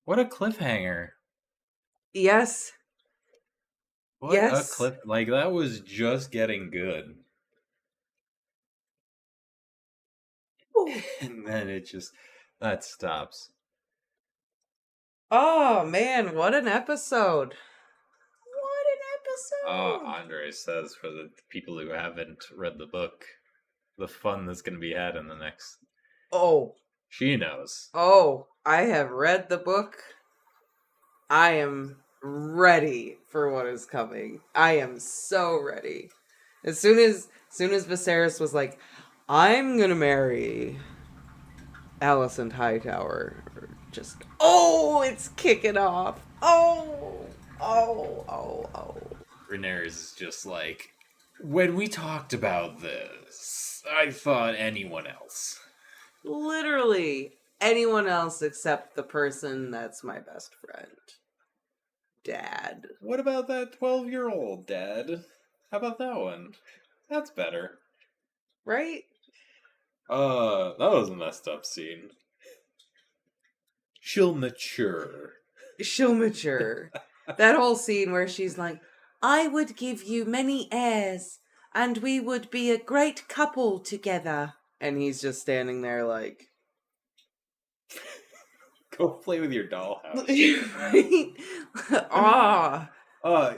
What a cliffhanger. Yes. What a Yes. cliff. Like, that was just getting good. And then that stops. Oh, man, what an episode. What an episode. Andre says, for the people who haven't read the book, the fun that's going to be had in the next. Oh. She knows. Oh, I have read the book. I am ready for what is coming. I am so ready. As soon as Viserys was like, I'm gonna marry Alicent Hightower, just it's kicking off. Oh. Rhaenyra is just like, when we talked about this, I thought anyone else. Literally anyone else except the person that's my best friend. Dad. What about that 12-year-old, Dad? How about that one? That's better. Right? That was a messed up scene. She'll mature. She'll mature. That whole scene where she's like, I would give you many heirs, and we would be a great couple together. And he's just standing there like, go play with your dollhouse.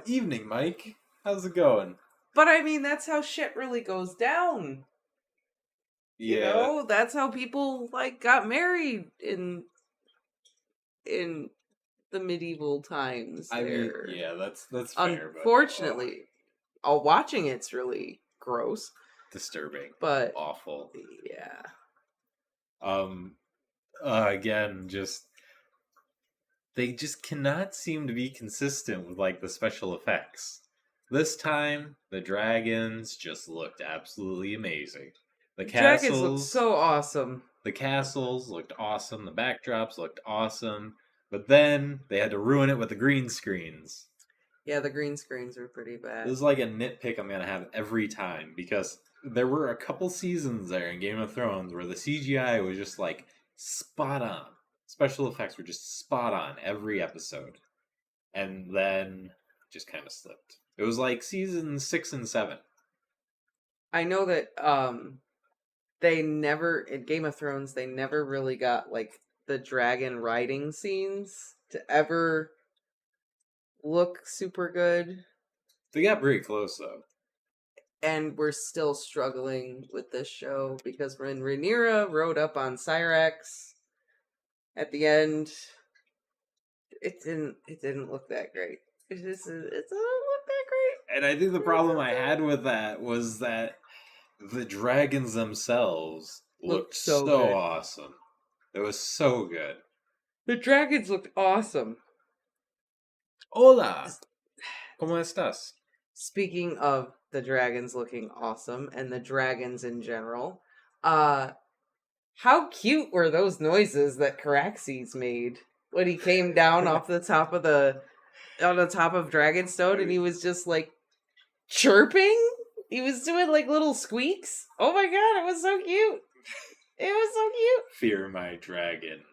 Evening, Mike. How's it going? But I mean, that's how shit really goes down. Yeah. You know, that's how people got married in the medieval times. I mean, yeah, that's fair. Unfortunately, watching it's really gross, disturbing, but awful. Yeah. Again, they just cannot seem to be consistent with the special effects. This time, the dragons just looked absolutely amazing. The dragons looked so awesome. The castles looked awesome. The backdrops looked awesome. But then they had to ruin it with the green screens. Yeah, the green screens were pretty bad. This is like a nitpick I'm going to have every time, because there were a couple seasons there in Game of Thrones where the CGI was just spot on. Special effects were just spot on every episode. And then just kind of slipped. It was like seasons 6 and 7. I know that they never, in Game of Thrones, they never really got the dragon riding scenes to ever look super good. They got pretty close though. And we're still struggling with this show because when Rhaenyra rode up on Syrax at the end, it didn't look that great. It didn't look that great. And I think the problem I had with that was that the dragons themselves looked so awesome. It was so good. The dragons looked awesome. Hola! ¿Cómo estás? Speaking of the dragons looking awesome and the dragons in general, how cute were those noises that Caraxes made when he came down off the top of on the top of Dragonstone and he was just chirping? He was doing little squeaks. Oh my god, it was so cute. It was so cute. Fear my dragon.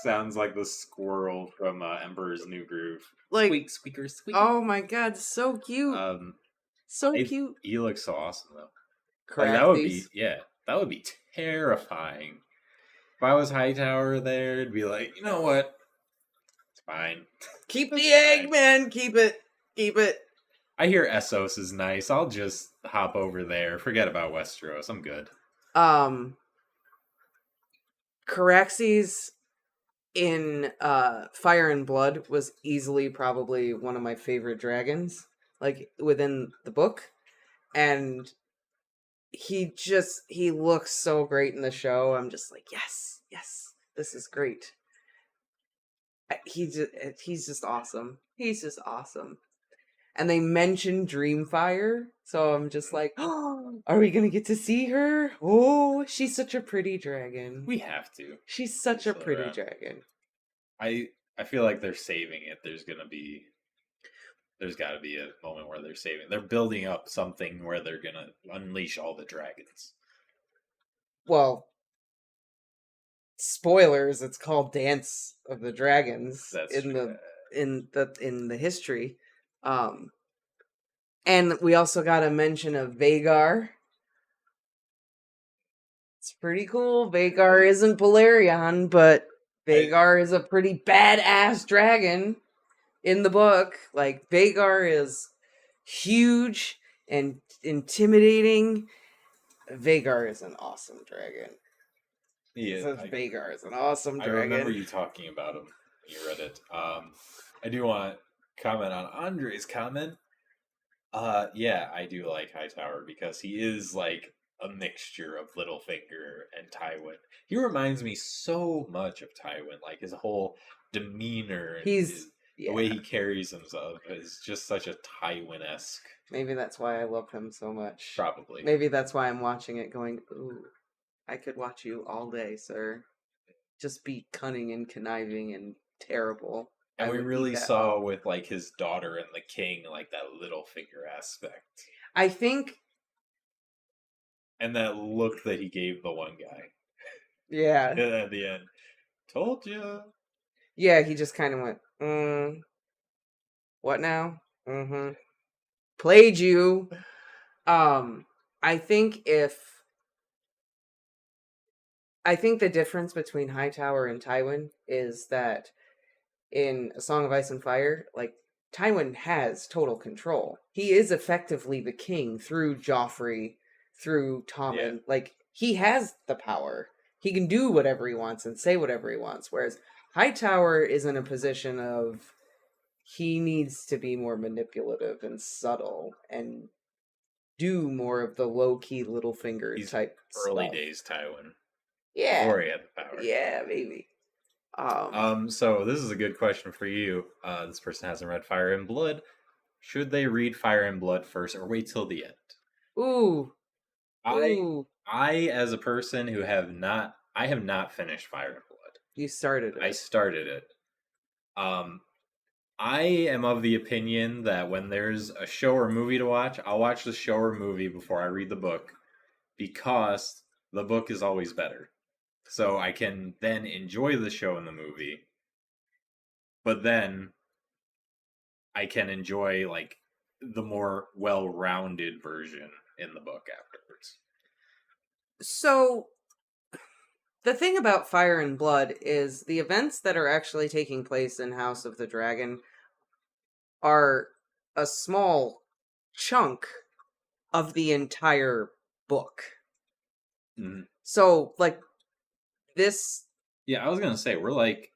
Sounds like the squirrel from Emperor's New Groove. Squeak, squeaker, squeak. Oh my god, so cute. So cute. He looks so awesome though. That would be terrifying. If I was Hightower there, it'd be like, you know what? It's fine. Keep the egg, man. Keep it. I hear Essos is nice. I'll just hop over there. Forget about Westeros. I'm good. Caraxes in Fire and Blood was easily probably one of my favorite dragons, within the book. And he looks so great in the show. I'm just yes, this is great. He's just awesome. He's just awesome. And they mentioned Dreamfire, so I'm just oh, are we gonna get to see her? Oh, she's such a pretty dragon. We have to. She's such a pretty dragon. I feel like they're saving it. There's got to be a moment where they're building up something where they're gonna unleash all the dragons. Well, spoilers, it's called Dance of the Dragons That's in true. the history. And we also got a mention of Vhagar. It's pretty cool. Vhagar isn't Balerion, but Vhagar is a pretty badass dragon in the book. Like, Vhagar is huge and intimidating. Vhagar is an awesome dragon. Yeah, Vhagar is an awesome I dragon. remember you talking about him when you read it. I do want to comment on Andre's comment. Yeah, I do like Hightower because he is like a mixture of Littlefinger and Tywin. He reminds me so much of Tywin, like his whole demeanor and the way he carries himself is just such a Tywin-esque. Maybe that's why I love him so much. Probably. Maybe that's why I'm watching it going, ooh, I could watch you all day, sir. Just be cunning and conniving and terrible. And we really saw with like his daughter and the king, like that Littlefinger aspect. I think. And that look that he gave the one guy. Yeah. At the end. Told you. Yeah, he just kind of went, what now? Mm-hmm. Played you. I think the difference between Hightower and Tywin is that in A Song of Ice and Fire, like, Tywin has total control. He is effectively the king through Joffrey, through Tommen. Yeah. Like, he has the power. He can do whatever he wants and say whatever he wants. Whereas Hightower is in a position of he needs to be more manipulative and subtle and do more of the low-key Littlefinger type early stuff. days Tywin. Yeah. Before he had the power. Yeah, maybe. So this is a good question for you. This person hasn't read Fire and Blood. Should they read Fire and Blood first or wait till the end? Ooh. I as a person who have not finished Fire and Blood. You started it. I started it. I am of the opinion that when there's a show or movie to watch, I'll watch the show or movie before I read the book because the book is always better. So I can then enjoy the show and the movie, but then I can enjoy like the more well-rounded version in the book afterwards. So the thing about Fire and Blood is the events that are actually taking place in House of the Dragon are a small chunk of the entire book. Mm-hmm. So, like, this... Yeah, I was going to say, we're like,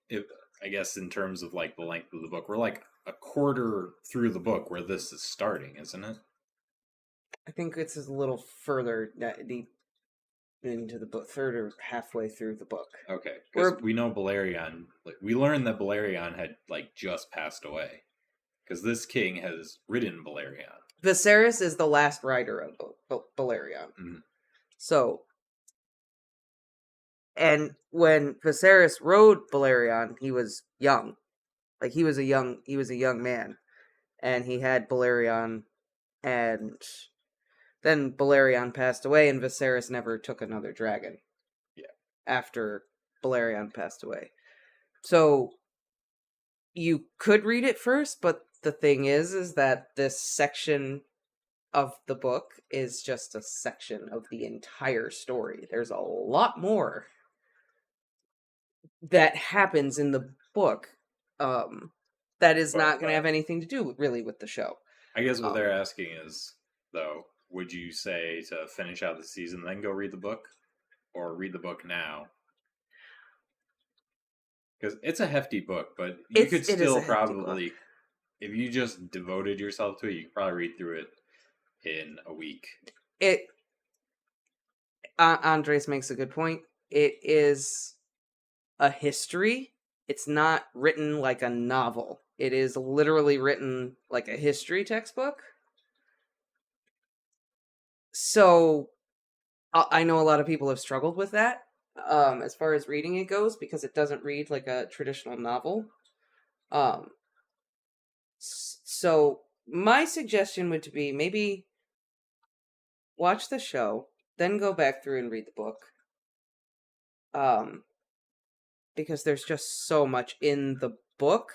I guess in terms of like the length of the book, we're like a quarter through the book where this is starting, isn't it? I think it's a little further deep into the book, third or halfway through the book. Okay, because we know Balerion, like, we learned that Balerion had like just passed away. Because this king has ridden Balerion. Viserys is the last rider of Balerion. Mm-hmm. So, and when Viserys rode Balerion, he was young. Like, he was a young man. And he had Balerion, and then Balerion passed away, and Viserys never took another dragon. Yeah. After Balerion passed away. So, you could read it first, but the thing is that this section of the book is just a section of the entire story. There's a lot more that happens in the book that is not going to have anything to do really with the show. I guess what they're asking is, though, would you say to finish out the season, then go read the book? Or read the book now? Because it's a hefty book, but you could still probably, if you just devoted yourself to it, you could probably read through it in a week. Andres makes a good point. It is a history. It's not written like a novel. It is literally written like a history textbook. So I know a lot of people have struggled with that as far as reading it goes, because it doesn't read like a traditional novel. So my suggestion would be maybe watch the show, then go back through and read the book. because there's just so much in the book.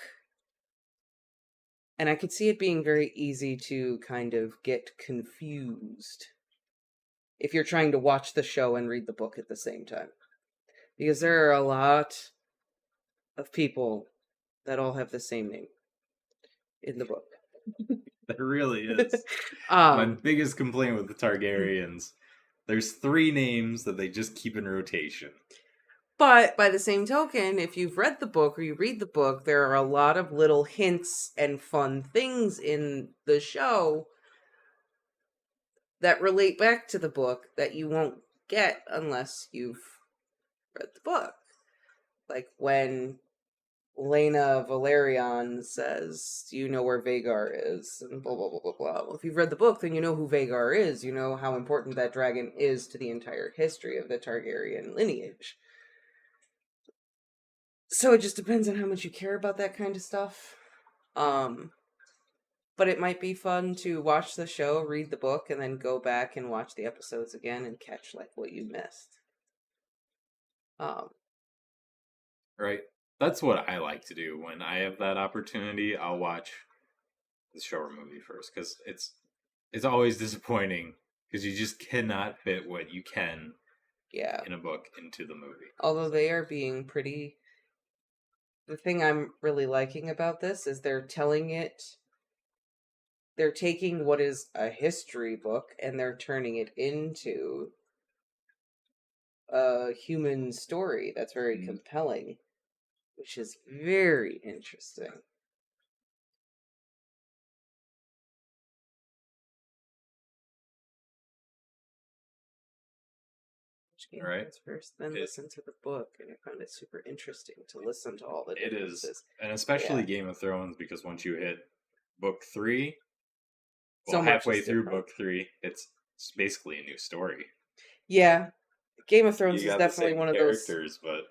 And I could see it being very easy to kind of get confused if you're trying to watch the show and read the book at the same time. Because there are a lot of people that all have the same name in the book. There really is. My um, biggest complaint with the Targaryens, there's 3 names that they just keep in rotation. but by the same token, if you've read the book or you read the book, there are a lot of little hints and fun things in the show that relate back to the book that you won't get unless you've read the book. Like when Lena Valerian says, "Do you know where Vagar is?" and blah blah blah blah blah. Well, if you've read the book, then you know who Vagar is. You know how important that dragon is to the entire history of the Targaryen lineage. So it just depends on how much you care about that kind of stuff. But it might be fun to watch the show, read the book, and then go back and watch the episodes again and catch like what you missed. Right? That's what I like to do when I have that opportunity. I'll watch the show or movie first, because it's always disappointing because you just cannot fit what you can in a book into the movie. Although they are being pretty. The thing I'm really liking about this is they're taking what is a history book and they're turning it into a human story that's very compelling, which is very interesting. Right. First, then listen to the book, and I found it super interesting to listen to all the It differences. is, and especially Game of Thrones, because once you hit book 3, well, halfway through book 3, it's basically a new story. Yeah, Game of Thrones is definitely one of characters, those.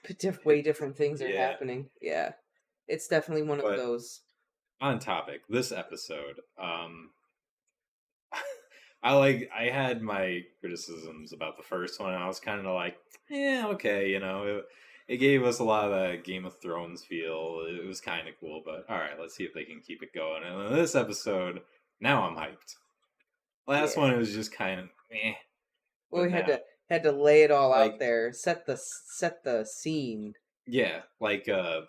But way different things are happening. Yeah, it's definitely one of those. On topic, this episode, I had my criticisms about the first one. I was kind of like, yeah, okay, it gave us a lot of that Game of Thrones feel. It was kind of cool, but all right, let's see if they can keep it going. And then this episode, now I'm hyped. Last one, it was just kind of meh. Well, we had to lay it all out there, set the scene. Yeah, like the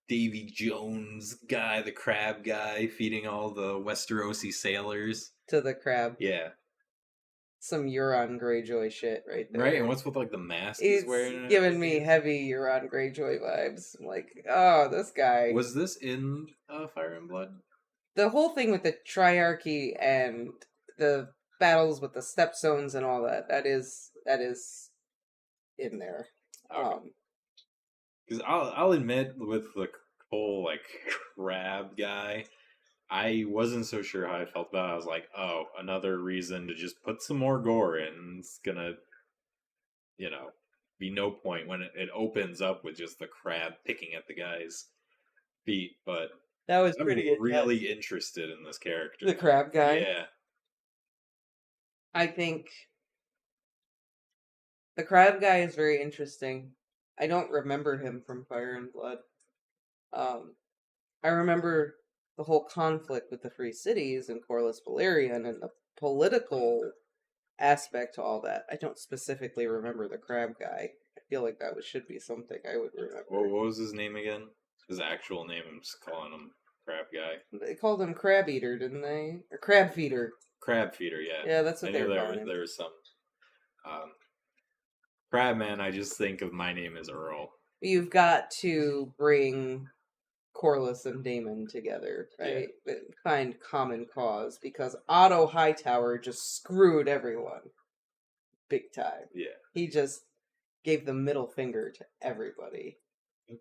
Davy Jones guy, the crab guy, feeding all the Westerosi sailors to the crab. Yeah. Some Euron Greyjoy shit right there. Right, and what's with like the mask he's wearing? It's giving me heavy Euron Greyjoy vibes. I'm like, oh, this guy. Was this in Fire and Blood? The whole thing with the triarchy and the battles with the stepstones and all that is in there. Because I'll admit, with the whole like crab guy, I wasn't so sure how I felt about it. I was like, oh, another reason to just put some more gore in. It's gonna, be no point when it opens up with just the crab picking at the guy's feet. But that was I'm really interested in this character. The crab guy? Yeah. I think the crab guy is very interesting. I don't remember him from Fire and Blood. I remember the whole conflict with the Free Cities and Corlys Velaryon and the political aspect to all that. I don't specifically remember the crab guy. I feel like that should be something I would remember. Well, what was his name again? His actual name, I'm just calling him Crab Guy. They called him Crab Eater, didn't they? Or Crab Feeder. Crab Feeder, yeah. Yeah, that's what they were calling him. There was some... Crab Man, I just think of My Name is Earl. You've got to bring Corlys and Daemon together, right? Yeah. Find common cause, because Otto Hightower just screwed everyone. Big time. Yeah. He just gave the middle finger to everybody.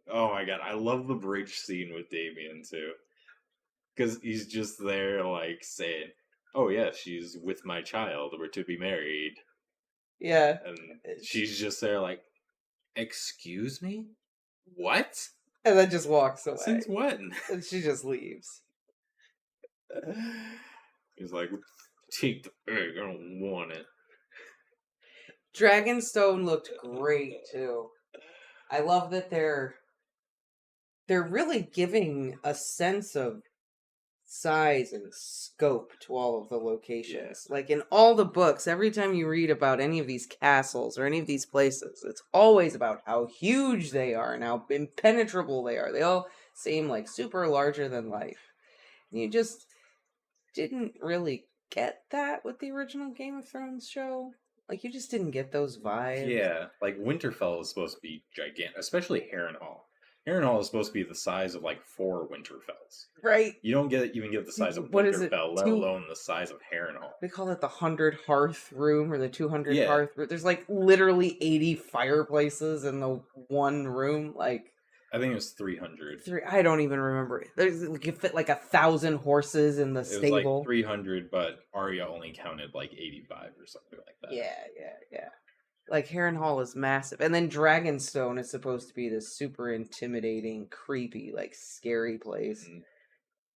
Oh my god, I love the bridge scene with Damien too. Because he's just there like saying, oh yeah, she's with my child, we're to be married. Yeah. And she's just there like, excuse me? What? And then just walks away. Since when? And she just leaves. He's like, take the egg, I don't want it. Dragonstone looked great too. I love that they're really giving a sense of size and scope to all of the locations. Like in all the books, every time you read about any of these castles or any of these places, it's always about how huge they are and how impenetrable they are. They all seem like super larger than life. And you just didn't really get that with the original Game of Thrones show. Like you just didn't get those vibes. Yeah, like Winterfell is supposed to be gigantic, especially Harrenhal. Harrenhal is supposed to be the size of like 4 Winterfells. Right. You don't even get the size of What is it? Winterfell, let alone the size of Harrenhal. They call it the 100 hearth room or the 200 Yeah. hearth room. There's like literally 80 fireplaces in the one room. Like I think it was 300. I don't even remember. There's like you fit like 1,000 horses in the It was stable. like 300, but Arya only counted like 85 or something like that. Yeah. Like Harrenhal is massive, and then Dragonstone is supposed to be this super intimidating, creepy, like scary place,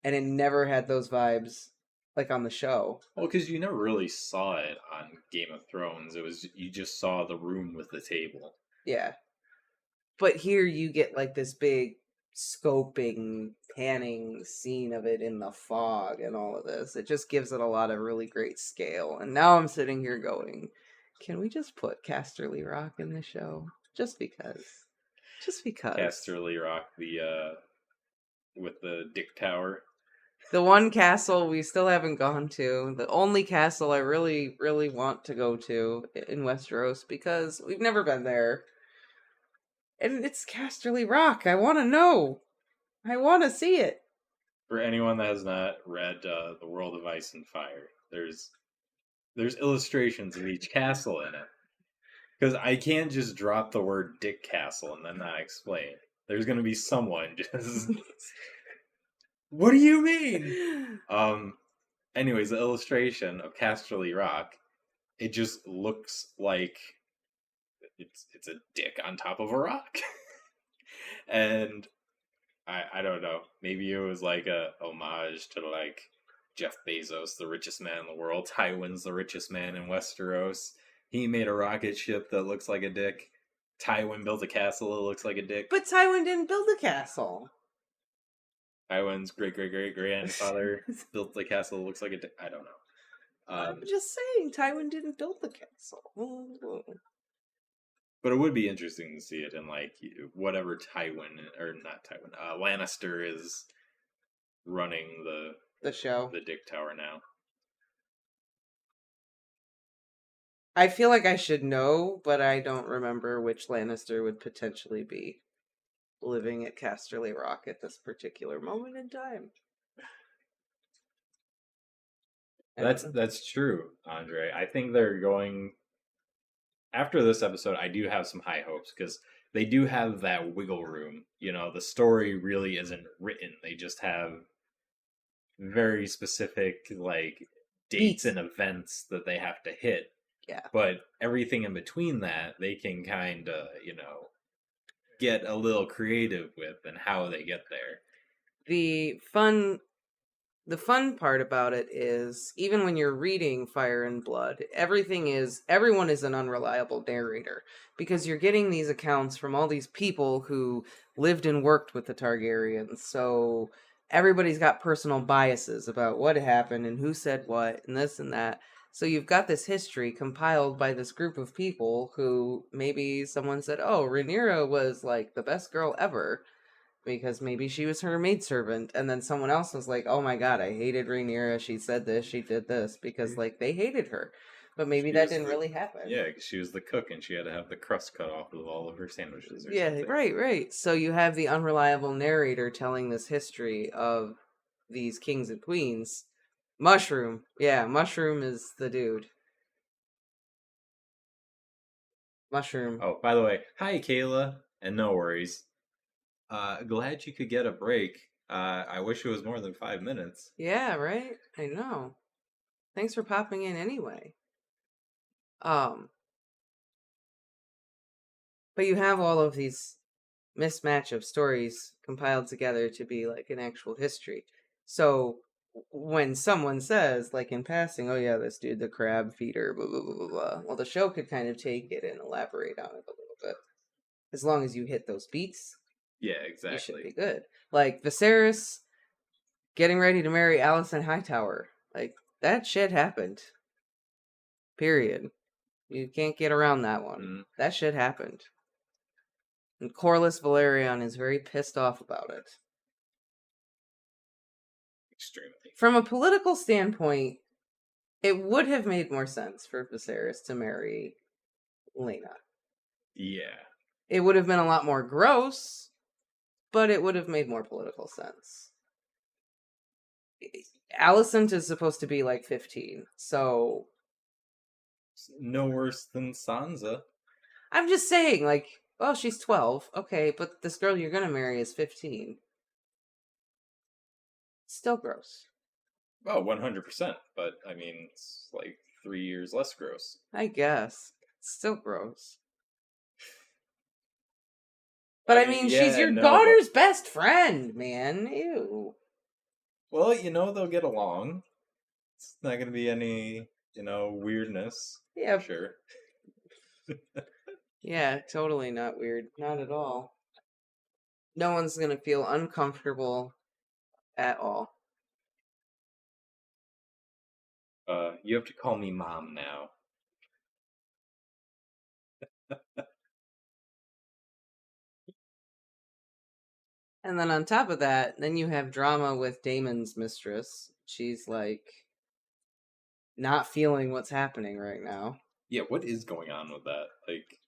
and it never had those vibes like on the show. Well, because you never really saw it on Game of Thrones. It was you just saw the room with the table. Yeah. But here you get like this big scoping, panning scene of it in the fog and all of this. It just gives it a lot of really great scale. And now I'm sitting here going, can we just put Casterly Rock in the show? Just because. Just because. Casterly Rock, with the Dick Tower. The one castle we still haven't gone to. The only castle I really, really want to go to in Westeros because we've never been there. And it's Casterly Rock. I want to know. I want to see it. For anyone that has not read The World of Ice and Fire, there's illustrations of each castle in it. Because I can't just drop the word Dick Castle and then not explain. There's going to be someone just... What do you mean? Anyways, the illustration of Casterly Rock, it just looks like it's a dick on top of a rock. And I don't know. Maybe it was like a homage to like Jeff Bezos, the richest man in the world. Tywin's the richest man in Westeros. He made a rocket ship that looks like a dick. Tywin built a castle that looks like a dick. But Tywin didn't build a castle. Tywin's great-great-great-grandfather built the castle that looks like a dick. I don't know. I'm just saying, Tywin didn't build the castle. But it would be interesting to see it in like whatever Lannister is running the show, the Dick Tower now. I feel like I should know, but I don't remember which Lannister would potentially be living at Casterly Rock at this particular moment in time. That's true, Andre. I think they're going... After this episode, I do have some high hopes, because they do have that wiggle room. You know, the story really isn't written. They just have very specific, like, dates and events that they have to hit. Yeah. But everything in between that, they can kind of, get a little creative with and how they get there. The fun part about it is, even when you're reading Fire and Blood, everyone is an unreliable narrator, because you're getting these accounts from all these people who lived and worked with the Targaryens. So everybody's got personal biases about what happened and who said what and this and that. So you've got this history compiled by this group of people who maybe someone said, oh, Rhaenyra was like the best girl ever, because maybe she was her maidservant, and then someone else was like, oh my god, I hated Rhaenyra, she said this, she did this, because like they hated her. But maybe that didn't really happen. Yeah, because she was the cook and she had to have the crust cut off of all of her sandwiches or something. Right. So you have the unreliable narrator telling this history of these kings and queens. Mushroom. Yeah, Mushroom is the dude. Mushroom. Oh, by the way, hi Kayla, and no worries. Glad you could get a break. I wish it was more than 5 minutes. Yeah, right? I know. Thanks for popping in anyway. But you have all of these mismatch of stories compiled together to be like an actual history. So when someone says, like in passing, oh yeah, this dude, the crab feeder, blah, blah, blah, blah, blah, well, the show could kind of take it and elaborate on it a little bit. as long as you hit those beats, Yeah, you should be exactly. good. Like Viserys getting ready to marry Alicent Hightower. Like, that shit happened. Period. You can't get around that one. Mm, That shit happened. And Corlys Velaryon is very pissed off about it. extremely. From a political standpoint, it would have made more sense for Viserys to marry Lena. Yeah. It would have been a lot more gross, but it would have made more political sense. Alicent is supposed to be like 15, so No worse than Sansa. I'm just saying, like, well, she's 12, okay, but this girl you're gonna marry is 15. Still gross. Oh, 100%. But, I mean, it's like 3 years less gross. I guess. Still gross. But I mean, she's yeah, your no, daughter's best friend, man. Ew. Well, they'll get along. It's not going to be any, weirdness. Yeah. Sure. Yeah, totally not weird. Not at all. No one's gonna feel uncomfortable at all. You have to call me mom now. And then on top of that, then you have drama with Damon's mistress. She's like not feeling what's happening right now. Yeah, what is going on with that? Like,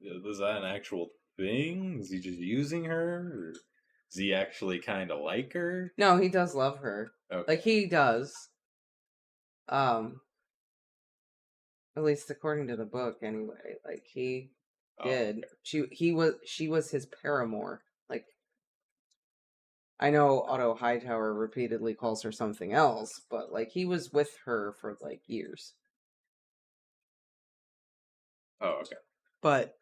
is that an actual thing? Is he just using her? Or does he actually kind of like her? No, he does love her. Okay. Like he does. At least according to the book anyway. Like he did. Okay. She was his paramour. Like I know Otto Hightower repeatedly calls her something else, but like he was with her for like years. Oh, okay. But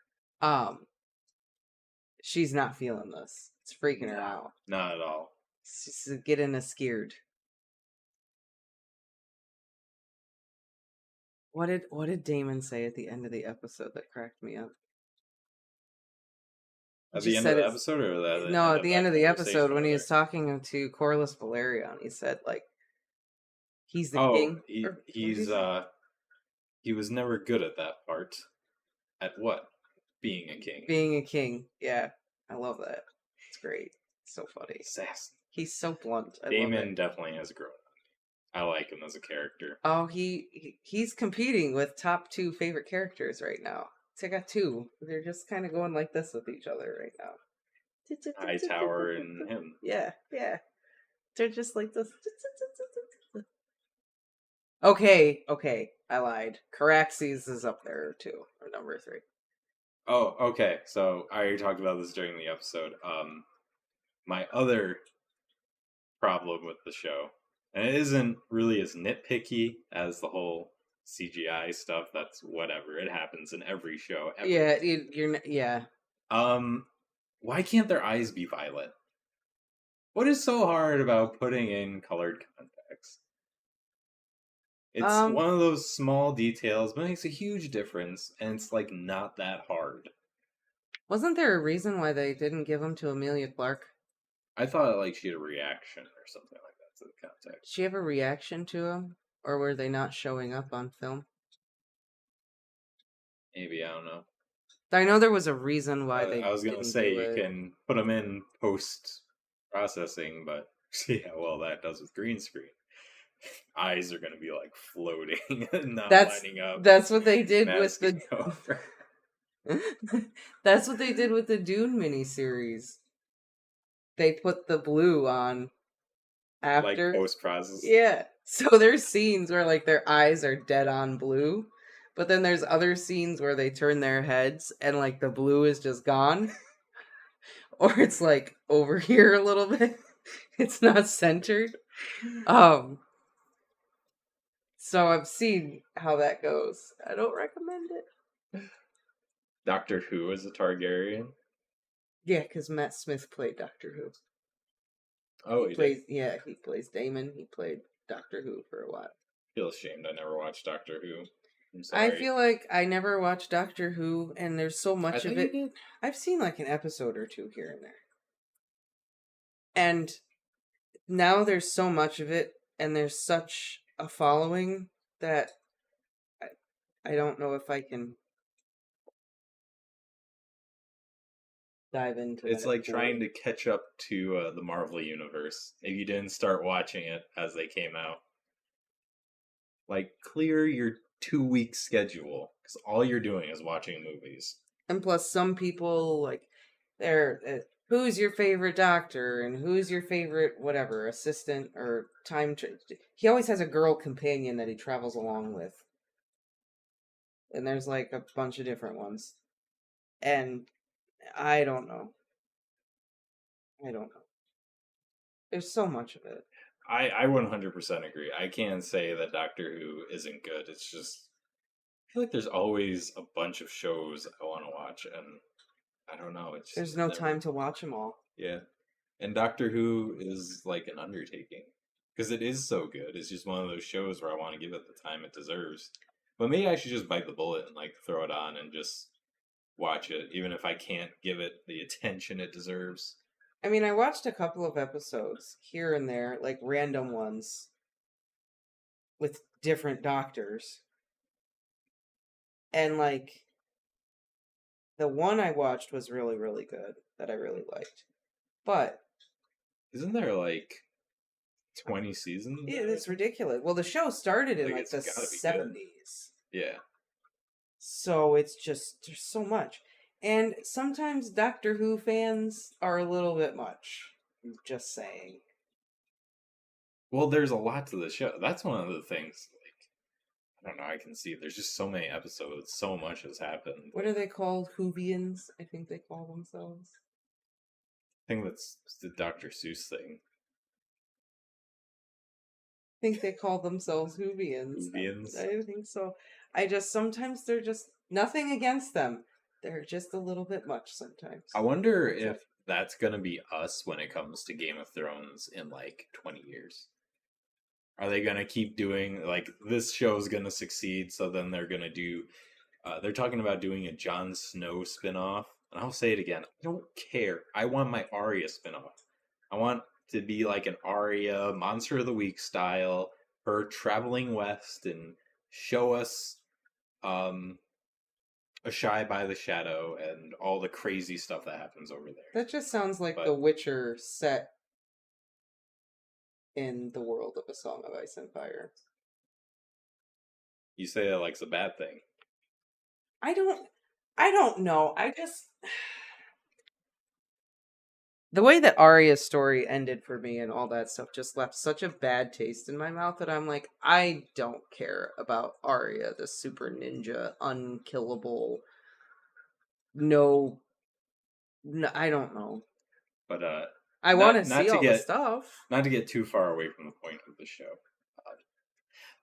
she's not feeling this. It's freaking her out. Not at all. She's getting scared. What did Damon say at the end of the episode that cracked me up? At the end of the episode, or at the end of the episode when he was was talking to Corlys Velaryon, he said like he's the king. He was never good at that part. At what? Being a king. Being a king. Yeah, I love that. It's great. It's so funny. Assassin. He's so blunt. Damon definitely has grown. I like him as a character. Oh, he's competing with top 2 favorite characters right now. So I got 2. They're just kind of going like this with each other right now. Hightower and him. Yeah. They're just like this. Okay, I lied. Caraxes is up there too, or number 3. Oh, okay. So I already talked about this during the episode. My other problem with the show, and it isn't really as nitpicky as the whole CGI stuff. That's whatever. It happens in every show. Ever. Yeah, yeah. Why can't their eyes be violet? What is so hard about putting in colored contacts? It's one of those small details, but it makes a huge difference, and it's like not that hard. Wasn't there a reason why they didn't give them to Emilia Clarke? I thought like she had a reaction or something like that to the contact. Did she have a reaction to him, or were they not showing up on film? Maybe, I don't know. I know there was a reason why they. I was gonna say you can put them in post processing, but see how well that does with green screen. Eyes are gonna be like floating and not lining up. That's what they did with the. That's what they did with the Dune miniseries. They put the blue on after, like post process. Yeah, so there's scenes where like their eyes are dead on blue, but then there's other scenes where they turn their heads and like the blue is just gone, or it's like over here a little bit. It's not centered. So I've seen how that goes. I don't recommend it. Doctor Who is a Targaryen? Yeah, because Matt Smith played Doctor Who. Oh, he plays. Yeah, he plays Damon. He played Doctor Who for a while. I feel ashamed I never watched Doctor Who. I'm I sorry. feel like I never watched Doctor Who, and there's so I much thought of you it. did. I've seen like an episode or two here and there. And now there's so much of it, and there's such a following that I don't know if I can dive into It's that like trying fully. to catch up to the Marvel universe if you didn't start watching it as they came out. Like, clear your 2 week schedule because all you're doing is watching movies. And plus, some people like they're who's your favorite doctor and who's your favorite whatever assistant or he always has a girl companion that he travels along with, and there's like a bunch of different ones. And I don't know. I don't know. There's so much of it. I 100% agree. I can't say that Doctor Who isn't good. It's just I feel like there's always a bunch of shows I want to watch, and I don't know. It's There's just no never. time to watch them all. Yeah, and Doctor Who is like an undertaking because it is so good. It's just one of those shows where I want to give it the time it deserves. But maybe I should just bite the bullet and like throw it on and just watch it, even if I can't give it the attention it deserves. I mean, I watched a couple of episodes here and there, like random ones with different doctors. And like the one I watched was really, really good that I really liked. But Isn't there like 20 seasons? it's ridiculous. Well, the show started in Like like it's the gotta be good. 70s. Yeah. So it's just, there's so much. And sometimes Doctor Who fans are a little bit much. I'm just saying. Well, there's a lot to the show. That's one of the things. Like, I don't know. I can see there's just so many episodes. So much has happened. What are they called? Whovians, I think they call themselves. I think that's the Dr. Seuss thing. I think they call themselves Whovians. Whovians. I think so. I just, sometimes they're just, nothing against them. They're just a little bit much sometimes. I wonder if that's gonna be us when it comes to Game of Thrones in like 20 years. Are they gonna keep doing like this show's gonna succeed? So then they're gonna do. They're talking about doing a Jon Snow spinoff, and I'll say it again. I don't care. I want my Arya spinoff. I want to be like an Arya Monster of the Week style, her traveling west and show us um, a Shy by the Shadow and all the crazy stuff that happens over there. That just sounds like But The Witcher set in the world of A Song of Ice and Fire. you say that like it's a bad thing. I don't know. I just the way that Arya's story ended for me and all that stuff just left such a bad taste in my mouth that I'm like, I don't care about Arya, the super ninja, unkillable. No, I don't know. But I want to not see to all the get stuff. not to get too far away from the point of the show,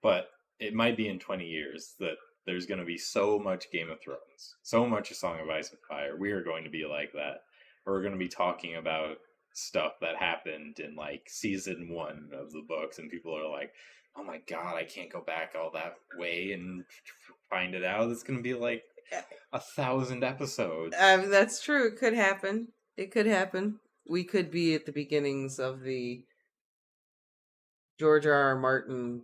but it might be in 20 years that there's going to be so much Game of Thrones, so much A Song of Ice and Fire. We are going to be like that. We're going to be talking about stuff that happened in like season 1 of the books, and people are like, "Oh my god, I can't go back all that way and find it out." It's going to be like 1,000 episodes. That's true. It could happen. It could happen. We could be at the beginnings of the George R. R. Martin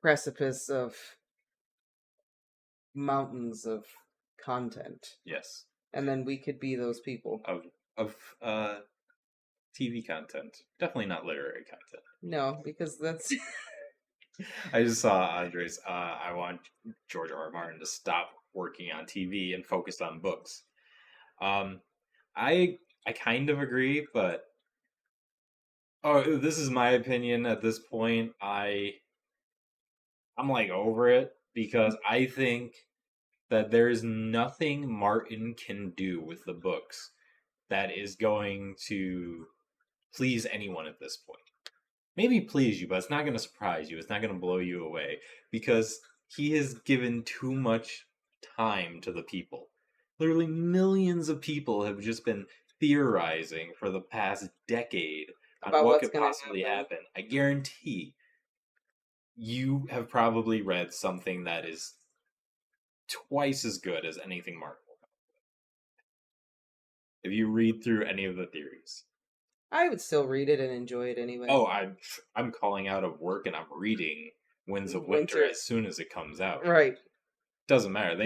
precipice of mountains of content. Yes, And then we could be those people. of TV content, definitely not literary content. No, because that's I just saw Andres. I want George R. R. Martin to stop working on TV and focus on books. Um, I kind of agree, but this is my opinion at this point. I'm like over it because I think that there is nothing Martin can do with the books that is going to please anyone at this point. Maybe please you, but it's not going to surprise you. It's not going to blow you away because he has given too much time to the people. Literally millions of people have just been theorizing for the past decade on about what what's could going to possibly happen. happen. I guarantee you have probably read something that is twice as good as anything Martin will come if you read through any of the theories. I would still read it and enjoy it anyway. Oh, I'm calling out of work and I'm reading Winds of Winter as soon as it comes out. Right. Doesn't matter.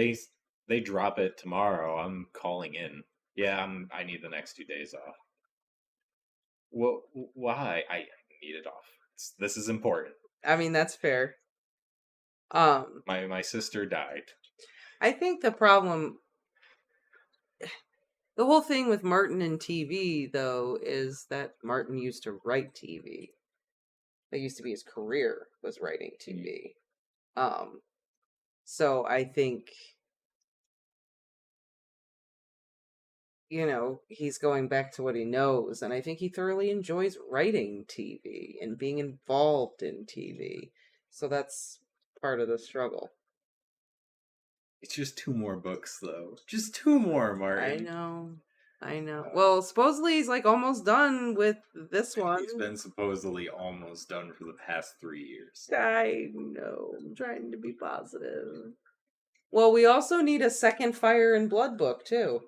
They drop it tomorrow. I'm calling in. Yeah, I need the next 2 days off. Well, why? I need it off. This is important. I mean, that's fair. My sister died. I think the problem, the whole thing with Martin and TV, though, is that Martin used to write TV. That used to be his career, was writing TV. So I think, he's going back to what he knows, and I think he thoroughly enjoys writing TV and being involved in TV. So that's part of the struggle. It's just 2 more books, though. Just 2 more, Martin. I know. Well, supposedly he's like almost done with this one. He's been supposedly almost done for the past 3 years. I know. I'm trying to be positive. Well, we also need a second Fire and Blood book, too.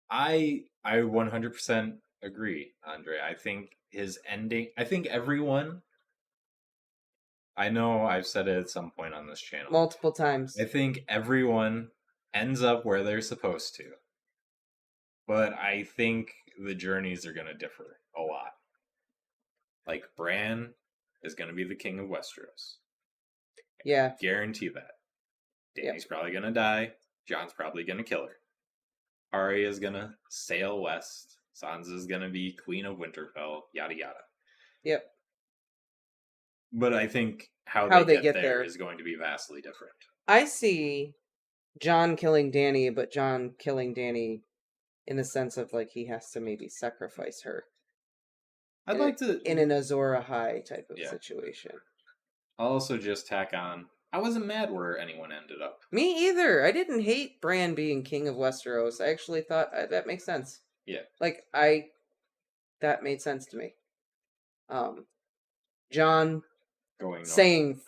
I 100% agree, Andre. I think his ending. I think everyone. I know I've said it at some point on this channel. Multiple times. I think everyone ends up where they're supposed to. But I think the journeys are going to differ a lot. Like, Bran is going to be the king of Westeros. Yeah. Guarantee that. Dany's probably going to die. Jon's probably going to kill her. Arya is going to sail west. Sansa is going to be queen of Winterfell. Yada, yada. Yep. But I think how they get there is going to be vastly different. I see Jon killing Dany, but Jon killing Dany in the sense of like he has to maybe sacrifice her. I'd like to in an Azor Ahai type of situation. I'll also just tack on. I wasn't mad where anyone ended up. Me either. I didn't hate Bran being king of Westeros. I actually thought that makes sense. Yeah. Like that made sense to me. Jon going saying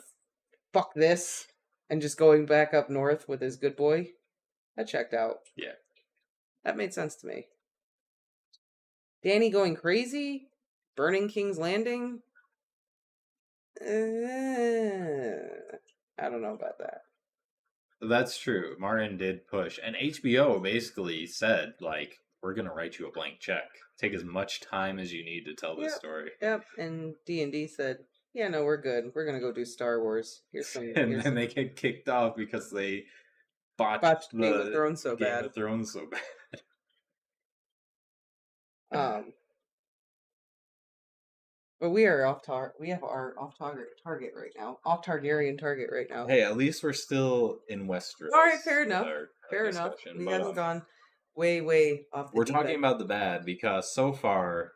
fuck this and just going back up north with his good boy. That checked out. Yeah. That made sense to me. Dany going crazy, burning King's Landing. I don't know about that. That's true. Martin did push, and HBO basically said, like, we're gonna write you a blank check. Take as much time as you need to tell this story. Yep. And D&D said, yeah, no, we're good. We're gonna go do Star Wars. And then they get kicked off because they botched the Game of Thrones so bad. Game of Thrones so bad. But we are off target. We have our off target right now. Off Targaryen target right now. Hey, at least we're still in Westeros. All right, fair enough. Fair enough. We haven't gone way off. We're talking about the bad because so far,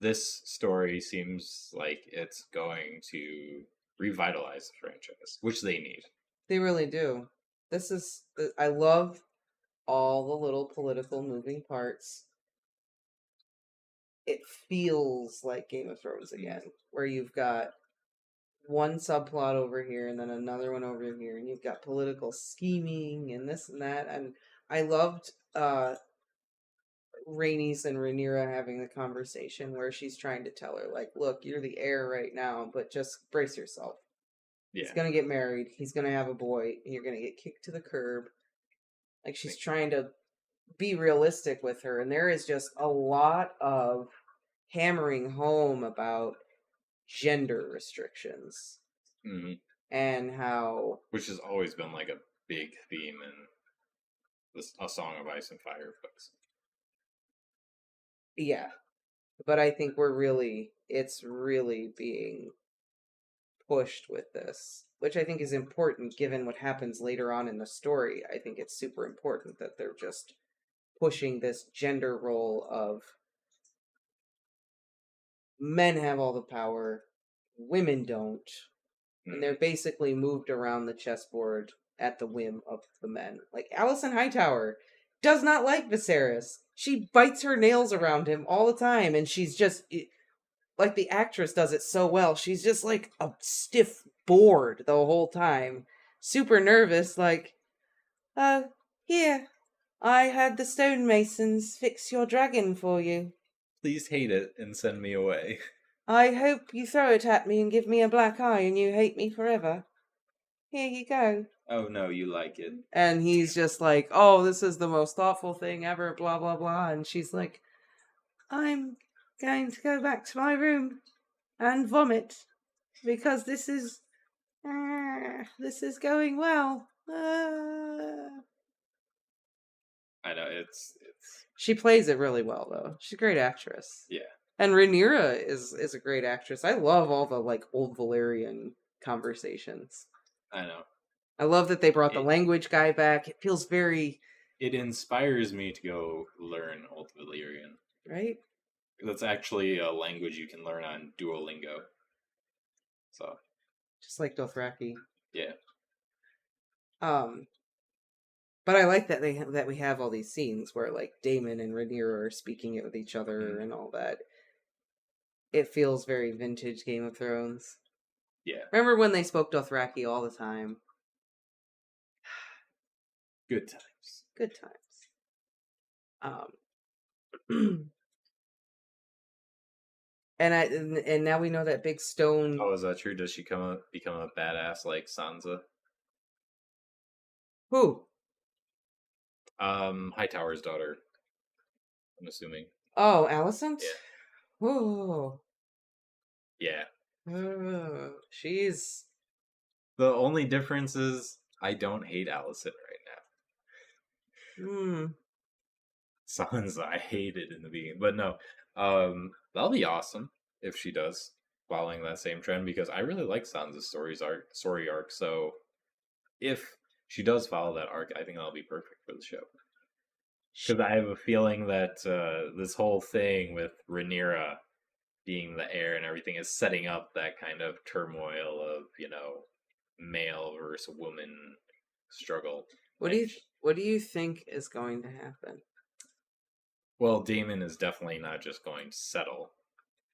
this story seems like it's going to revitalize the franchise, which they need. They really do. I love all the little political moving parts. It feels like Game of Thrones again, where you've got one subplot over here and then another one over here, and you've got political scheming and this and that. And I loved Rhaenys and Rhaenyra having the conversation where she's trying to tell her, like, look, you're the heir right now, but just brace yourself. Yeah. He's going to get married. He's going to have a boy, and you're going to get kicked to the curb. Like, she's trying to be realistic with her, and there is just a lot of hammering home about gender restrictions. Mm-hmm. And how... Which has always been, like, a big theme in A Song of Ice and Fire books. Yeah. But I think it's really being pushed with this, which I think is important given what happens later on in the story. I think it's super important that they're just pushing this gender role of men have all the power, women don't, and they're basically moved around the chessboard at the whim of the men. Like, Alicent Hightower does not like Viserys. She bites her nails around him all the time, and she's just like the actress does it so well. She's just like a stiff board the whole time, super nervous. Like, here, I had the stonemasons fix your dragon for you. Please hate it and send me away. I hope you throw it at me and give me a black eye and you hate me forever. Here you go. Oh no, you like it. And he's just like, oh, this is the most thoughtful thing ever, blah, blah, blah. And she's like, I'm going to go back to my room and vomit because this is going well. I know, it's... She plays it really well, though. She's a great actress. Yeah. And Rhaenyra is a great actress. I love all the, like, old Valyrian conversations. I know. I love that they brought the language guy back. It feels very... It inspires me to go learn Old Valyrian. Right? That's actually a language you can learn on Duolingo. So. Just like Dothraki. Yeah. But I like that that we have all these scenes where like Daemon and Rhaenyra are speaking it with each other and all that. It feels very vintage Game of Thrones. Yeah. Remember when they spoke Dothraki all the time? Good times. Good times. And now we know that big stone. Oh, is that true? Does she become a badass like Sansa? Who? Hightower's daughter. I'm assuming. Oh, Alicent? Yeah. Oh. Yeah. She's... The only difference is I don't hate Alicent right now. Sansa, I hated in the beginning. But no, that'll be awesome if she does, following that same trend, because I really like Sansa's story arc. So if she does follow that arc, I think that'll be perfect for the show. Because I have a feeling that this whole thing with Rhaenyra being the heir and everything is setting up that kind of turmoil of, male versus woman struggle. What do you think is going to happen? Well, Daemon is definitely not just going to settle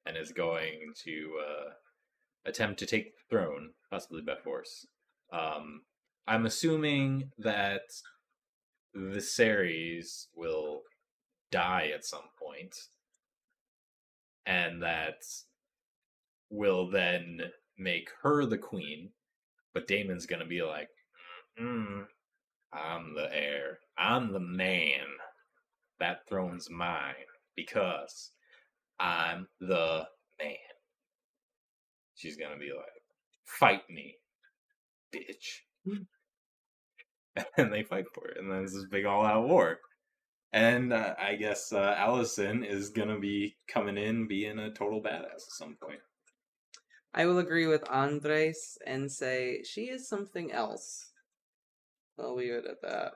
and is going to attempt to take the throne, possibly by force. I'm assuming that Viserys will die at some point, and that will then make her the queen, but Daemon's gonna be like, I'm the heir. I'm the man. That throne's mine because I'm the man. She's gonna be like, fight me, bitch. And they fight for it, and then there's this big all-out war. And I guess Alicent is gonna be coming in being a total badass at some point. I will agree with Andres and say she is something else. I'll leave it at that.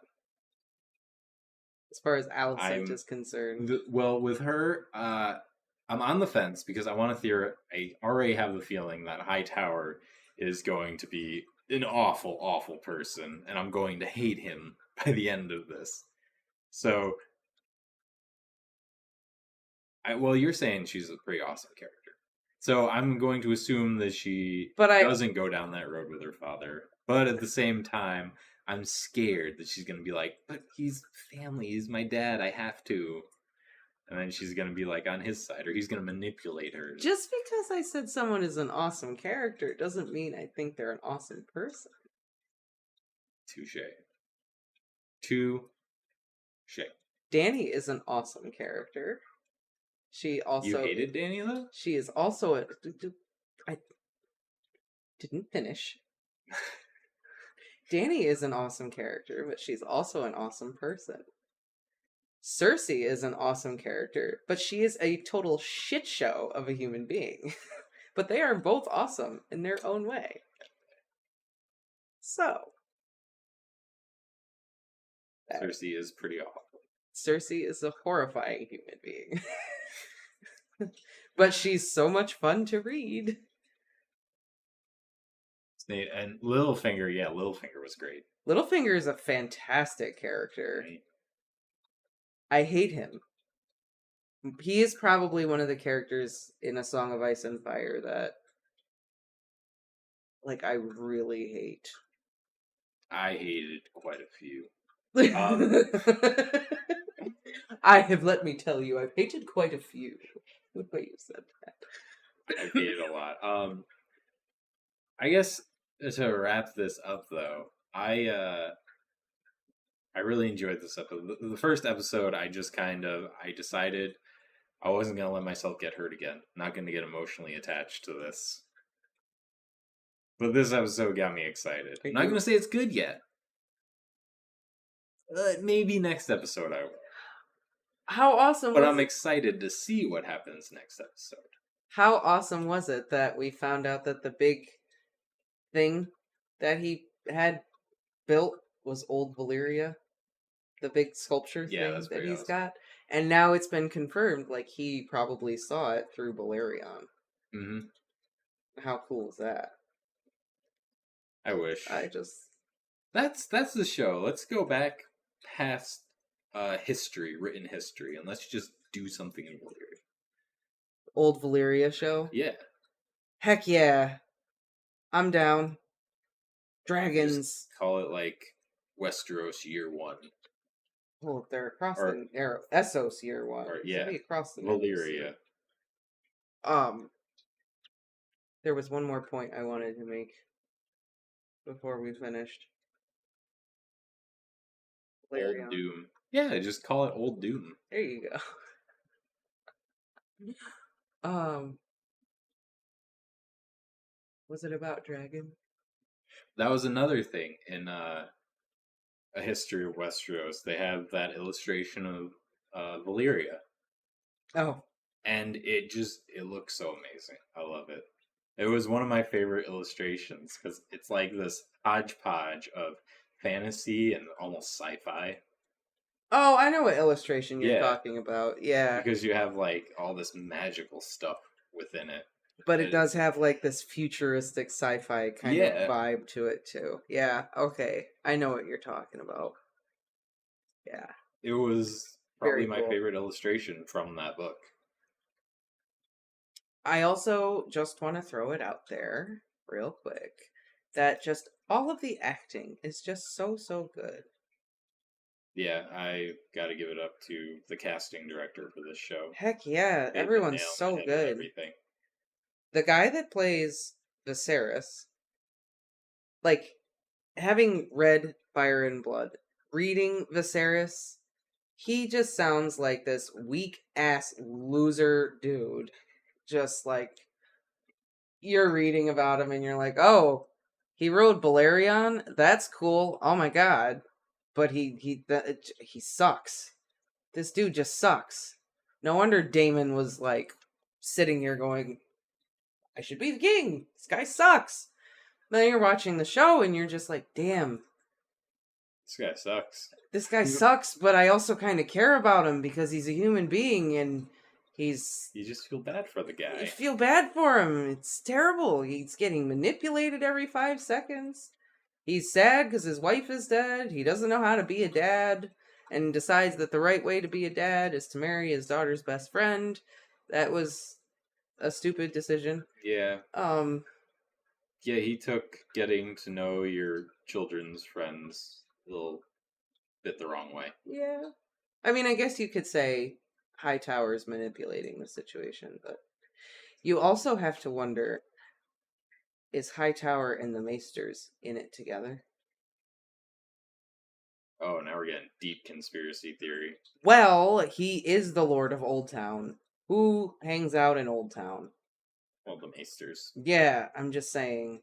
As far as Alicent is concerned. Well, with her, I'm on the fence because I want to I already have the feeling that Hightower is going to be an awful, awful person, and I'm going to hate him by the end of this. So, you're saying she's a pretty awesome character. So I'm going to assume that she doesn't go down that road with her father. But at the same time, I'm scared that she's going to be like, but he's family, he's my dad, I have to. And then she's going to be like on his side, or he's going to manipulate her. Just because I said someone is an awesome character doesn't mean I think they're an awesome person. Touche. Dany is an awesome character. She also... You hated Dany, though? She is also I didn't finish. Dany is an awesome character, but she's also an awesome person. Cersei is an awesome character, but she is a total shit show of a human being. But they are both awesome in their own way. So. Cersei is pretty awful. Cersei is a horrifying human being. But she's so much fun to read. And Littlefinger, Littlefinger was great. Littlefinger is a fantastic character. Right. I hate him. He is probably one of the characters in A Song of Ice and Fire that, like, I really hate. I hated quite a few. Let me tell you, I've hated quite a few. The way you said that. I've hated a lot. I guess to wrap this up, though, I really enjoyed this episode. The first episode, I decided I wasn't gonna let myself get hurt again. Not gonna get emotionally attached to this. But this episode got me excited. I'm not gonna say it's good yet. Maybe next episode I will. How awesome But was I'm it? excited to see what happens next episode. How awesome was it that we found out that the big thing that he had built was old Valyria? The big sculpture Yeah, thing that's that pretty he's awesome. got. And now it's been confirmed, like, he probably saw it through Balerion. Mm-hmm. How cool is that? I wish. That's the show. Let's go back past written history, and let's just do something in Valyria. Old Valyria show? Yeah. Heck yeah. I'm down. Dragons. Just call it like Westeros Year 1. Well, they're across the narrow. Essos Year 1. Or, yeah. Across the Valyria. There was one more point I wanted to make before we finished. Old Doom. Yeah, just call it Old Doom. There you go. Was it about dragon? That was another thing in A History of Westeros. They have that illustration of Valyria. Oh. And it looks so amazing. I love it. It was one of my favorite illustrations because it's like this hodgepodge of fantasy and almost sci-fi. Oh, I know what illustration you're talking about. Yeah. Because you have like all this magical stuff within it. But it does have like this futuristic sci-fi kind of vibe to it too. Yeah, okay. I know what you're talking about. Yeah. It was probably my favorite illustration from that book. I also just want to throw it out there real quick that just all of the acting is just so good. Yeah, I got to give it up to the casting director for this show. Heck yeah, everyone's so good. Everything. The guy that plays Viserys, like, having read Fire and Blood, reading Viserys, he just sounds like this weak-ass loser dude. Just like, you're reading about him and you're like, oh, he rode Balerion? That's cool. Oh my god. But he sucks. This dude just sucks. No wonder Daemon was like sitting here going, I should be the king. This guy sucks. Then you're watching the show and you're just like, damn. This guy sucks. This guy sucks, but I also kind of care about him because he's a human being and you just feel bad for the guy. You feel bad for him. It's terrible. He's getting manipulated every 5 seconds. He's sad because his wife is dead. He doesn't know how to be a dad and decides that the right way to be a dad is to marry his daughter's best friend. That was a stupid decision. Yeah. Yeah, he took getting to know your children's friends a little bit the wrong way. Yeah. I mean, I guess you could say Hightower's manipulating the situation, but you also have to wonder, is Hightower and the Maesters in it together? Oh, now we're getting deep conspiracy theory. Well, he is the Lord of Old Town. Who hangs out in Old Town? Well, the Maesters. Yeah, I'm just saying.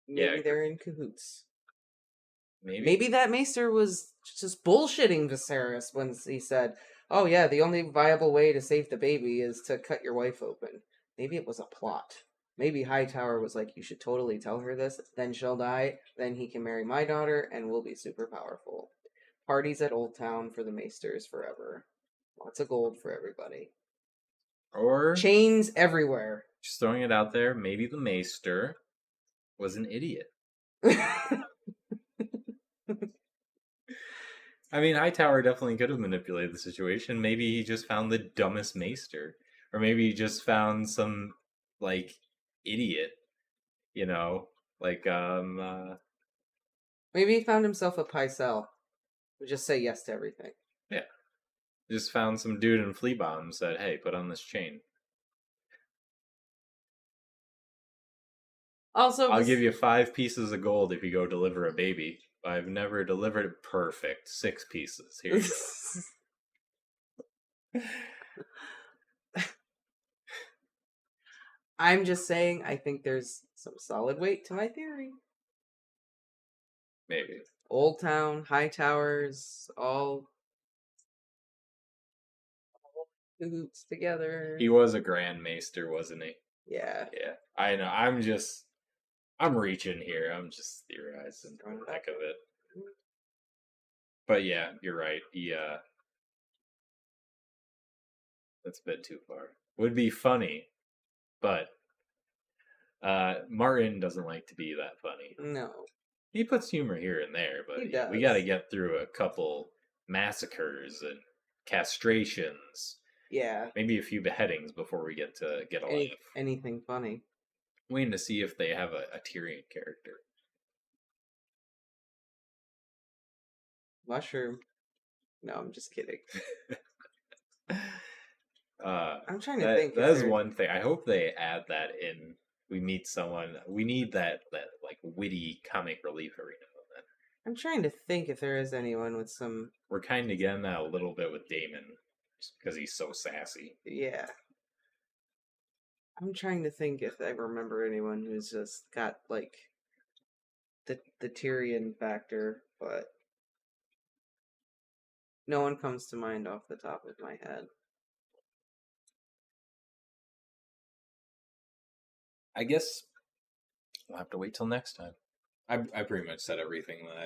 Maybe they're in cahoots. Maybe that Maester was just bullshitting Viserys when he said, oh yeah, the only viable way to save the baby is to cut your wife open. Maybe it was a plot. Maybe Hightower was like, you should totally tell her this, then she'll die, then he can marry my daughter, and we'll be super powerful. Parties at Old Town for the Maesters forever. Lots of gold for everybody. Or chains everywhere. Just throwing it out there, maybe the Maester was an idiot. I mean, Hightower definitely could have manipulated the situation. Maybe he just found the dumbest maester, or maybe he just found some like idiot, you know, like Maybe he found himself a Pycelle. Would just say yes to everything. yeah, just found some dude in flea bomb, said, "Hey, put on this chain. Also, I'll give you 5 pieces of gold if you go deliver a baby. I've never delivered it perfect. 6 pieces. Here you go." I'm just saying, I think there's some solid weight to my theory. Maybe. Old Town, High Towers, all cahoots together. He was a Grand Maester, wasn't he? Yeah. Yeah. I know. I'm reaching here. I'm just theorizing for the heck of it. But yeah, you're right. That's a bit too far. Would be funny, but Martin doesn't like to be that funny. No. He puts humor here and there, but He we does. got to get through a couple massacres and castrations. Yeah. Maybe a few beheadings before we get to get a laugh. Anything funny. Waiting to see if they have a Tyrion character. Mushroom. No, I'm just kidding. I'm trying to think. That is one thing. I hope they add that in. We meet someone. We need that like witty comic relief every now and then. I'm trying to think if there is anyone with some. We're kind of getting that a little bit with Daemon, because he's so sassy. Yeah. I'm trying to think if I remember anyone who's just got like the Tyrion factor, but no one comes to mind off the top of my head. I guess we'll have to wait till next time. I pretty much said everything that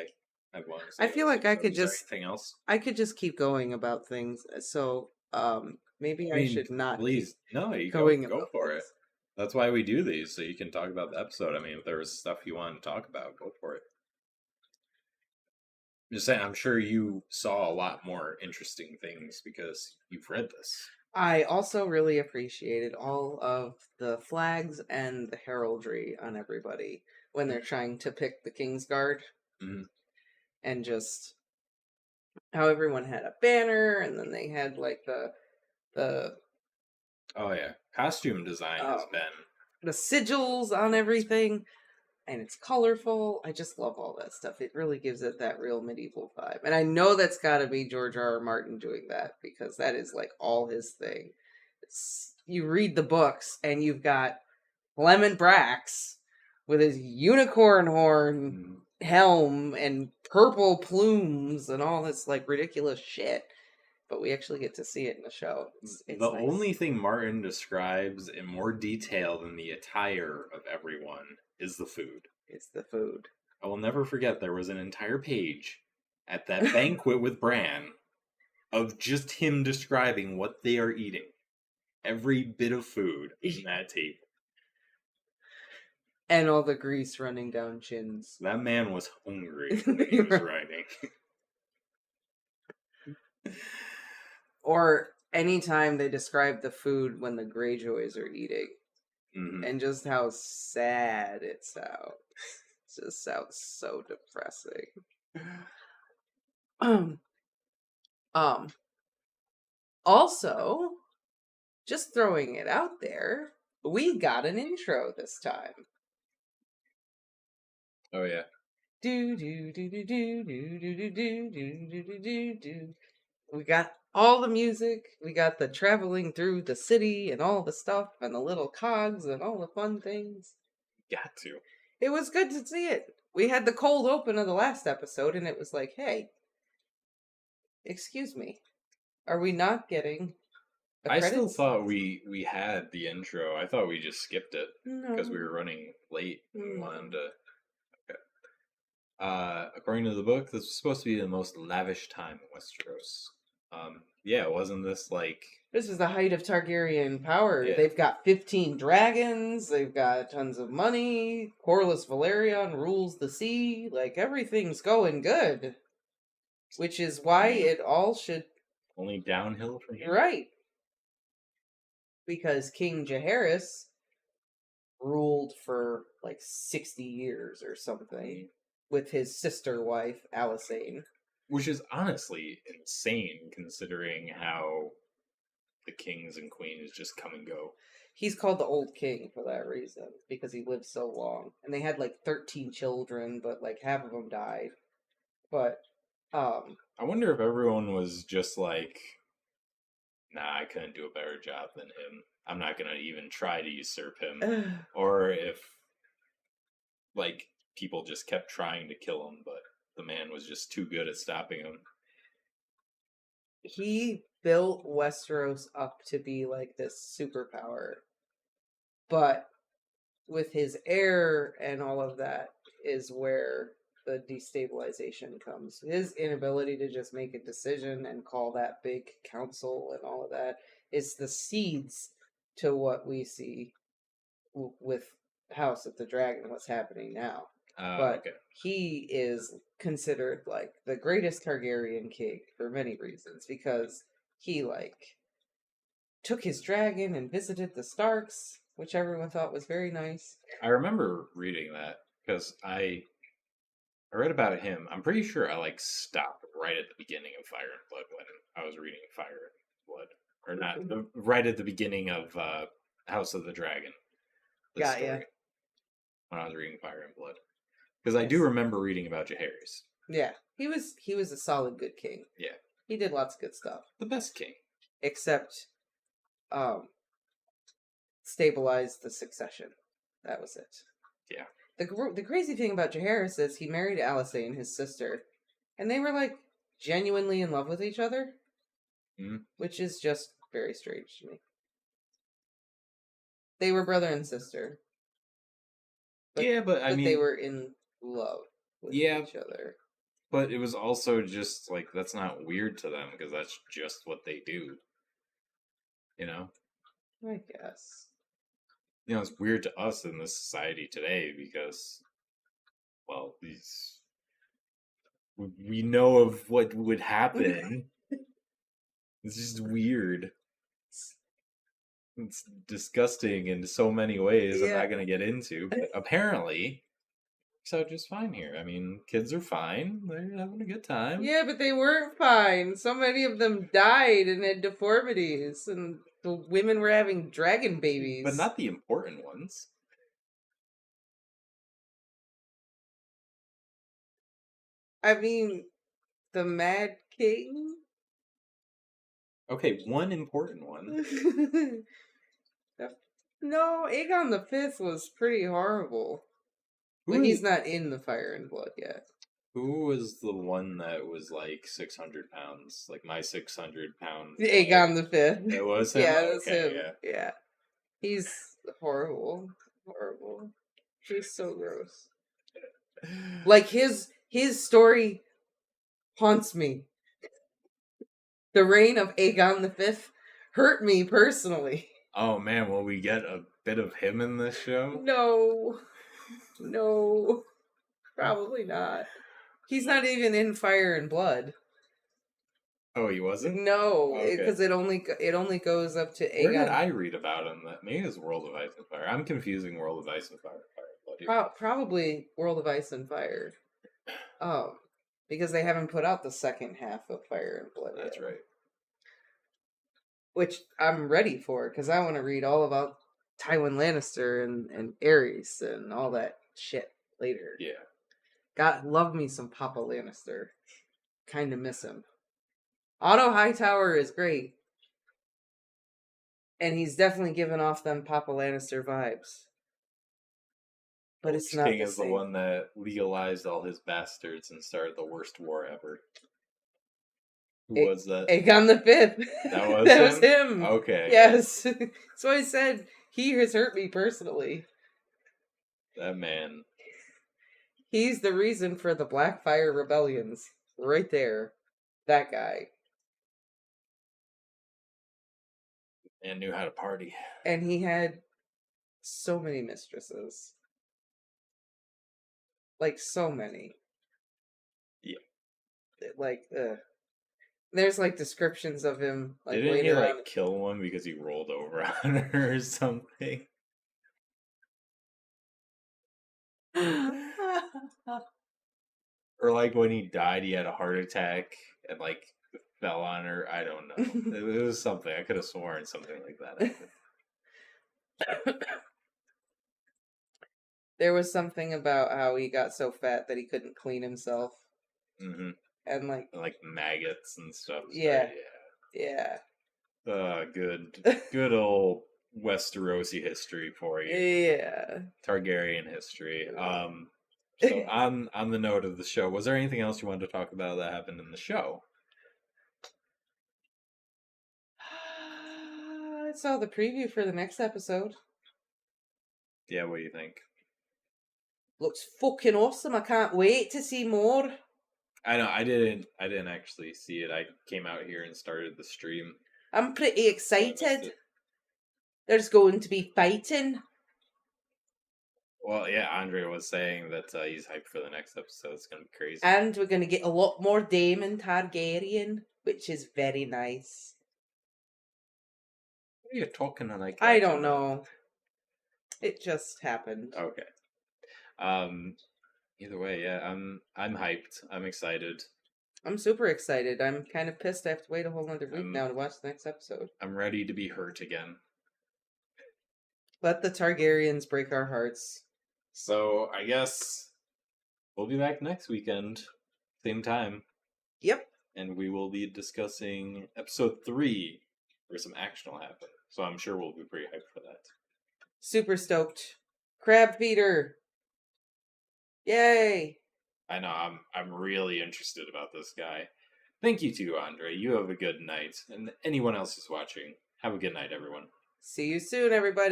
I wanted to say. I feel like I could just anything else. I could just keep going about things. So maybe I should not. Please, no, you go for it. That's why we do these, so you can talk about the episode. I mean, if there was stuff you wanted to talk about, go for it. I'm just saying, I'm sure you saw a lot more interesting things because you've read this. I also really appreciated all of the flags and the heraldry on everybody when they're trying to pick the Kingsguard. Mm-hmm. And just how everyone had a banner, and then they had like the oh yeah, costume design has been the sigils on everything, and it's colorful. I just love all that stuff. It really gives it that real medieval vibe, and I know that's got to be George R.R. Martin doing that because that is like all his thing. You read the books, and you've got Lemon Brax with his unicorn horn helm and purple plumes and all this like ridiculous shit, but we actually get to see it in the show. It's the nice. only thing Martin describes in more detail than the attire of everyone is the food. It's the food. I will never forget there was an entire page at that banquet with Bran of just him describing what they are eating. Every bit of food in that table. And all the grease running down chins. That man was hungry when he was writing. Or anytime they describe the food when the Greyjoys are eating. Mm-hmm. And just how sad it sounds. It just sounds so depressing. Also, just throwing it out there, we got an intro this time. Oh yeah. Do do do do do do do do do do do do do. We got all the music. We got the traveling through the city and all the stuff and the little cogs and all the fun things. Got to. It was good to see it. We had the cold open of the last episode, and it was like, hey, excuse me, are we not getting? I still thought we had the intro. I thought we just skipped it because we were running late and wanted to. Okay. According to the book, this was supposed to be the most lavish time in Westeros. Yeah, wasn't this like... This is the height of Targaryen power. Yeah. They've got 15 dragons, they've got tons of money, Corlys Velaryon rules the sea, like, everything's going good. which is why it all should Only downhill from here. right. Because King Jaehaerys ruled for like 60 years or something with his sister wife, Alysanne. Which is honestly insane considering how the kings and queens just come and go. He's called the Old King for that reason, because he lived so long. And they had like 13 children, but like half of them died. But I wonder if everyone was just like, nah, I couldn't do a better job than him. I'm not gonna even try to usurp him. Or if like people just kept trying to kill him, but the man was just too good at stopping him. he built Westeros up to be like this superpower. But with his heir and all of that is where the destabilization comes. His inability to just make a decision and call that big council and all of that is the seeds to what we see with House of the Dragon, what's happening now. But Okay. he is considered like the greatest Targaryen king for many reasons, because he like took his dragon and visited the Starks, which everyone thought was very nice. I remember reading that because I read about him. I'm pretty sure I like stopped right at the beginning of Fire and Blood when I was reading Fire and Blood, or not right at the beginning of House of the Dragon. Got ya. When I was reading Fire and Blood, because I do remember reading about Jaehaerys. Yeah, he was a solid good king. Yeah, he did lots of good stuff, the best king, except stabilize the succession. That was it. Yeah. The crazy thing about Jaehaerys is he married Alysanne, his sister, and they were like genuinely in love with each other, which is just very strange to me. They were brother and sister. But I mean, they were in love with each other. But it was also just like, that's not weird to them because that's just what they do. You know? I guess. You know, it's weird to us in this society today because, well, we know of what would happen. It's just weird. It's disgusting in so many ways. I'm not going to get into, but apparently works out just fine here. I mean, kids are fine. They're having a good time. Yeah, but they weren't fine. So many of them died and had deformities, and the women were having dragon babies. But not the important ones. I mean, the Mad King? Okay, one important one. No, Aegon the Fifth was pretty horrible. But he's not in the Fire and Blood yet. Who was the one that was like 600 pounds? Like my 600 pounds. Aegon the Fifth. It was him? Yeah, it was him. Yeah. He's horrible. Horrible. He's so gross. Like his story haunts me. The reign of Aegon the Fifth hurt me personally. Oh man, will we get a bit of him in this show? No, probably not. He's not even in Fire and Blood. Oh, he wasn't? No, because it only goes up to Aegon. Where did I read about him? That maybe it's World of Ice and Fire. I'm confusing World of Ice and Fire and Blood. Probably World of Ice and Fire. Because they haven't put out the second half of Fire and Blood. That's right. Which I'm ready for, because I want to read all about Tywin Lannister and Aerys and all that shit later. Yeah. God, love me some Papa Lannister. Kind of miss him. Otto Hightower is great. And he's definitely giving off them Papa Lannister vibes. But it's not King is the one that legalized all his bastards and started the worst war ever. Who was that? Aegon the Fifth. That was him. Okay. Yes. So I said he has hurt me personally. That man. He's the reason for the Blackfire rebellions. Right there. That guy. And knew how to party. And he had so many mistresses. Like, so many. Yeah. like, there's like descriptions of him like Didn't he later like kill one because he rolled over on her or something? on. Or like when he died, he had a heart attack and like fell on her. I don't know. It was something. I could have sworn something like that happened. There was something about how he got so fat that he couldn't clean himself. Mm-hmm. And like maggots and stuff. Yeah. Right? Yeah. Good old Westerosi history for you. Yeah. Targaryen history. So on the note of the show, was there anything else you wanted to talk about that happened in the show? I saw the preview for the next episode. Yeah, what do you think? Looks fucking awesome. I can't wait to see more. I know I didn't actually see it. I came out here and started the stream. I'm pretty So I excited. There's going to be fighting. Well, yeah, Andre was saying that he's hyped for the next episode. It's going to be crazy. And we're going to get a lot more Daemon Targaryen, which is very nice. What are you talking like? I don't know. It just happened. Okay. Either way, yeah, I'm hyped. I'm excited. I'm super excited. I'm kind of pissed I have to wait a whole other week now to watch the next episode. I'm ready to be hurt again. Let the Targaryens break our hearts. So, I guess we'll be back next weekend. Same time. Yep. And we will be discussing episode 3, where some action will happen. So I'm sure we'll be pretty hyped for that. Super stoked. Crab feeder. Yay. I know, I'm really interested about this guy. Thank you to Andre. You have a good night. And anyone else who's watching, have a good night, everyone. See you soon, everybody.